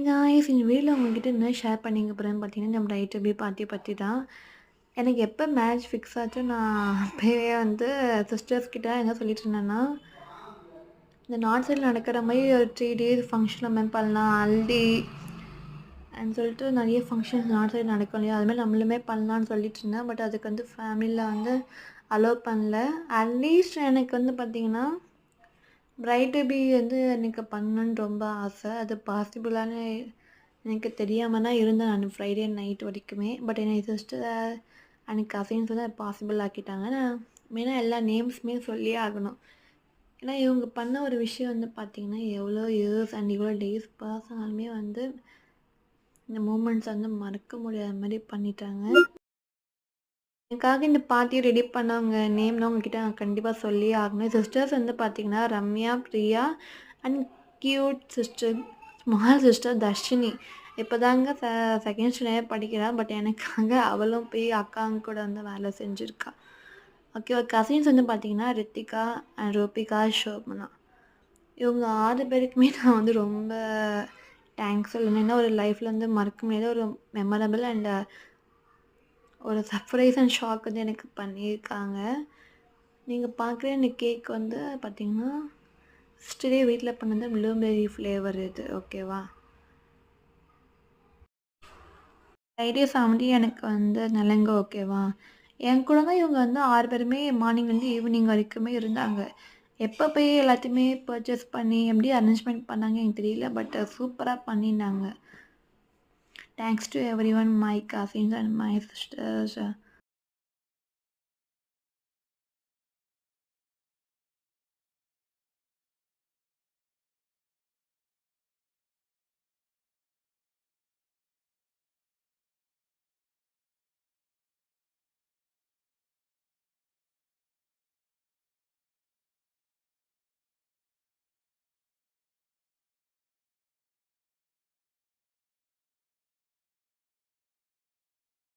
Guys இந்த வீடியோல உங்ககிட்ட என்ன ஷேர் பண்ணிக்க போகிறேன்னு பார்த்தீங்கன்னா, நம்ம ஐடிபி பார்ட்டி பற்றி தான். எனக்கு எப்போ மேரேஜ் ஃபிக்ஸ் ஆச்சோ, நான் அப்பயே வந்து சிஸ்டர்ஸ் கிட்ட என்ன சொல்லிட்டு இருந்தேன்னா, இந்த நார்த் சைடில் நடக்கிற மாதிரி ஒரு 3 டேஸ் ஃபங்க்ஷன் மாதிரி பண்ணலாம். ஹல்தி சொல்லிட்டு நிறைய ஃபங்க்ஷன்ஸ் நார்த் சைடு நடக்கும் இல்லையா? அதுமாதிரி நம்மளுமே பண்ணலான்னு சொல்லிட்டு இருந்தேன். பட் அதுக்கு வந்து ஃபேமிலியில் வந்து அலோவ் பண்ணல. அட்லீஸ்ட் எனக்கு வந்து பார்த்திங்கன்னா, பிரைட் டு பி வந்து எனக்கு பண்ணணுன்னு ரொம்ப ஆசை. அது பாசிபிளான்னு எனக்கு தெரியாமல் தான் இருந்தேன் நான் ஃப்ரைடே நைட் வரைக்குமே. But N sister and cousins வந்து பாசிபிள் ஆக்கிட்டாங்க. நான் மெயினாக எல்லா நேம்ஸுமே சொல்லியே ஆகணும். ஏன்னா இவங்க பண்ண ஒரு விஷயம் வந்து பார்த்திங்கன்னா, எவ்வளோ இயர்ஸ் அண்ட் எவ்வளோ டேஸ் பாஸ் ஆனாலுமே வந்து இந்த மூமெண்ட்ஸ் வந்து மறக்க முடியாத மாதிரி பண்ணிட்டாங்க. எனக்காக இந்த பார்ட்டியை ரெடி பண்ணவங்க நேம்லாம் உங்ககிட்ட நான் கண்டிப்பாக சொல்லியே ஆகணும். சிஸ்டர்ஸ் வந்து பார்த்திங்கன்னா, Ramya, Priya and cute sister, small sister Dharshini. இப்போ தாங்க செகண்ட் ஸ்டாண்டர்ட் படிக்கிறா. பட் எனக்காக அவளும் போய் அக்காங்க கூட வந்து வேலை செஞ்சுருக்கா. ஓகே, ஒரு கசின்ஸ் வந்து பார்த்திங்கன்னா, ரித்திகா அண்ட் ரோபிகா, ஷோபனா. இவங்க 6 பேருக்குமே நான் வந்து ரொம்ப தேங்க்ஸ் சொல்லணும். ஏன்னா ஒரு லைஃப்பில் வந்து மறக்க முடியாத ஒரு மெமரபிள் அண்ட் ஒரு சர்ப்ரைஸ் அண்ட் ஷாக் வந்து எனக்கு பண்ணியிருக்காங்க. நீங்கள் பார்க்குற இந்த கேக் வந்து பார்த்திங்கன்னா, ஃபஸ்ட்டு டே வீட்டில் பண்ணது ப்ளூபெர்ரி ஃப்ளேவர் இது. ஓகேவா? ஃப்ரைடே சாமந்தி எனக்கு வந்து நலங்க. ஓகேவா? என் கூட தான் இவங்க வந்து 6 பேருமே மார்னிங்லேருந்து ஈவினிங் வரைக்குமே இருந்தாங்க. எப்போ போய் எல்லாத்தையுமே பர்ச்சேஸ் பண்ணி எப்படி அரேஞ்ச்மெண்ட் பண்ணாங்க எனக்கு தெரியல. பட் சூப்பராக பண்ணியிருந்தாங்க. Thanks to every one, my cousins and my sisters.